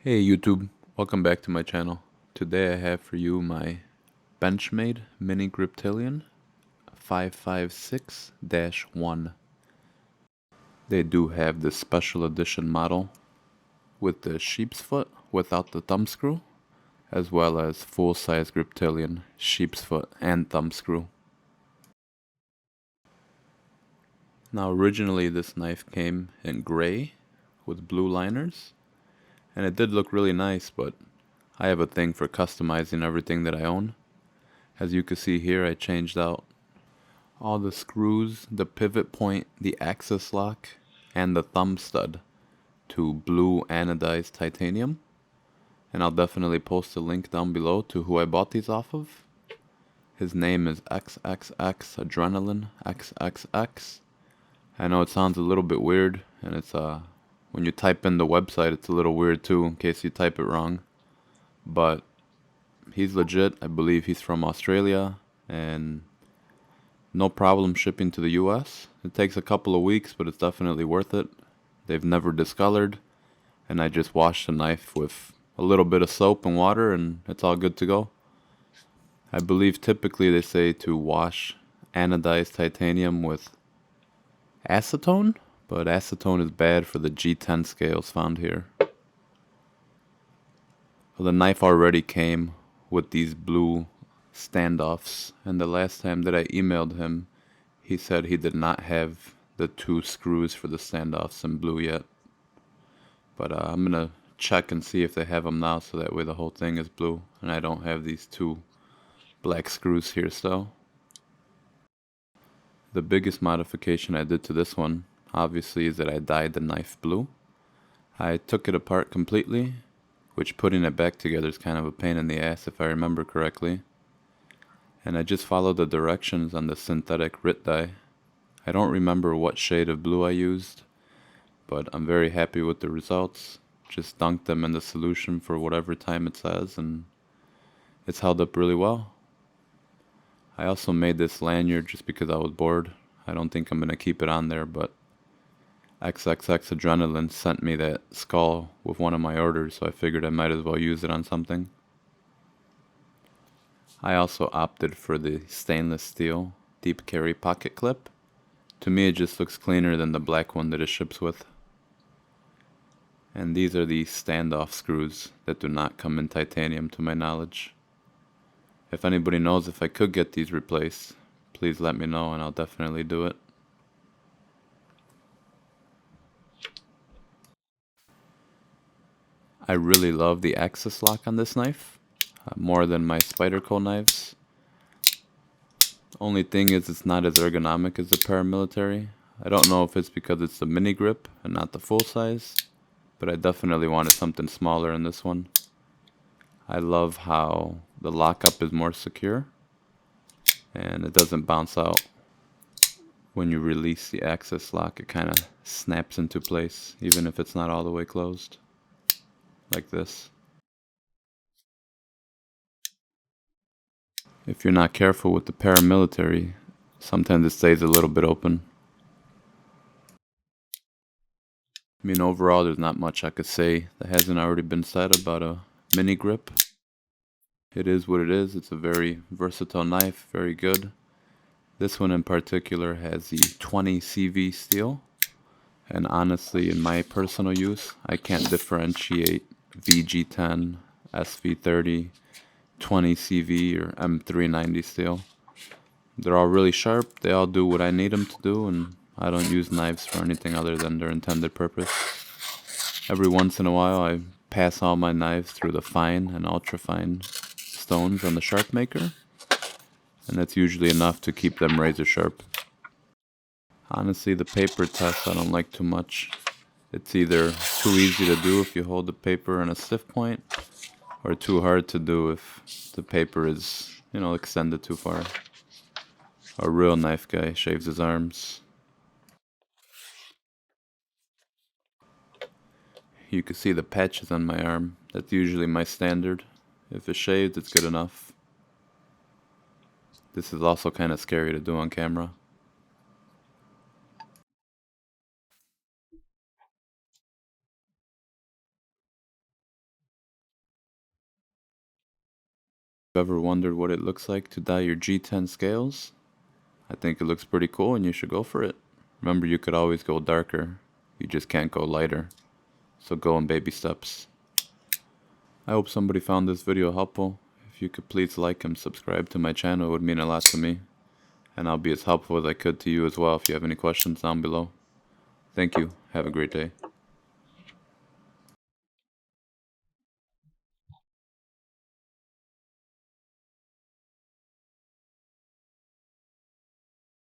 Hey YouTube, welcome back to my channel. Today I have for you my Benchmade Mini Griptilian 556-1. They do have this special edition model with the sheep's foot without the thumb screw, as well as full-size Griptilian sheep's foot and thumb screw. Now originally this knife came in gray with blue liners, and it did look really nice, but I have a thing for customizing everything that I own. As you can see here, I changed out all the screws, the pivot point, the axis lock, and the thumb stud to blue anodized titanium. And I'll definitely post a link down below to who I bought these off of. His name is XXX Adrenaline XXX. I know it sounds a little bit weird, and it's when you type in the website, it's a little weird too in case you type it wrong. But he's legit. I believe he's from Australia, and no problem shipping to the US. It takes a couple of weeks, but it's definitely worth it. They've never discolored, and I just washed the knife with a little bit of soap and water, and it's all good to go. I believe typically they say to wash anodized titanium with acetone, but acetone is bad for the G10 scales found here. Well, the knife already came with these blue standoffs, and the last time that I emailed him, he said he did not have the two screws for the standoffs in blue yet. But I'm gonna check and see if they have them now, so that way the whole thing is blue and I don't have these two black screws here still. The biggest modification I did to this one, obviously, is that I dyed the knife blue. I took it apart completely, which putting it back together is kind of a pain in the ass if I remember correctly. And I just followed the directions on the synthetic RIT dye. I don't remember what shade of blue I used, but I'm very happy with the results. Just dunked them in the solution for whatever time it says, and it's held up really well. I also made this lanyard just because I was bored. I don't think I'm going to keep it on there, but XXX Adrenaline sent me that skull with one of my orders, so I figured I might as well use it on something. I also opted for the stainless steel deep carry pocket clip. To me, it just looks cleaner than the black one that it ships with. And these are the standoff screws that do not come in titanium to my knowledge. If anybody knows if I could get these replaced, please let me know and I'll definitely do it. I really love the axis lock on this knife, more than my Spyderco knives. Only thing is it's not as ergonomic as the paramilitary. I don't know if it's because it's the mini grip and not the full size, but I definitely wanted something smaller in this one. I love how the lockup is more secure and it doesn't bounce out. When you release the axis lock, it kind of snaps into place, even if it's not all the way closed, like this. If you're not careful with the paramilitary, sometimes it stays a little bit open. I mean, overall, there's not much I could say that hasn't already been said about a mini grip. It is what it is. It's a very versatile knife, very good. This one in particular has the 20 CV steel, and honestly, in my personal use, I can't differentiate VG10, SV30, 20 CV, or M390 steel. They're all really sharp, they all do what I need them to do, and I don't use knives for anything other than their intended purpose. Every once in a while I pass all my knives through the fine and ultra fine stones on the sharp maker, and that's usually enough to keep them razor sharp. Honestly, the paper test I don't like too much. It's either too easy to do if you hold the paper in a stiff point, or too hard to do if the paper is, extended too far. A real knife guy shaves his arms. You can see the patches on my arm. That's usually my standard. If it's shaved, it's good enough. This is also kind of scary to do on camera. Ever wondered what it looks like to dye your G10 scales? I think it looks pretty cool and you should go for it. Remember, you could always go darker. You just can't go lighter. So go in baby steps. I hope somebody found this video helpful. If you could please like and subscribe to my channel, it would mean a lot to me. And I'll be as helpful as I could to you as well if you have any questions down below. Thank you. Have a great day.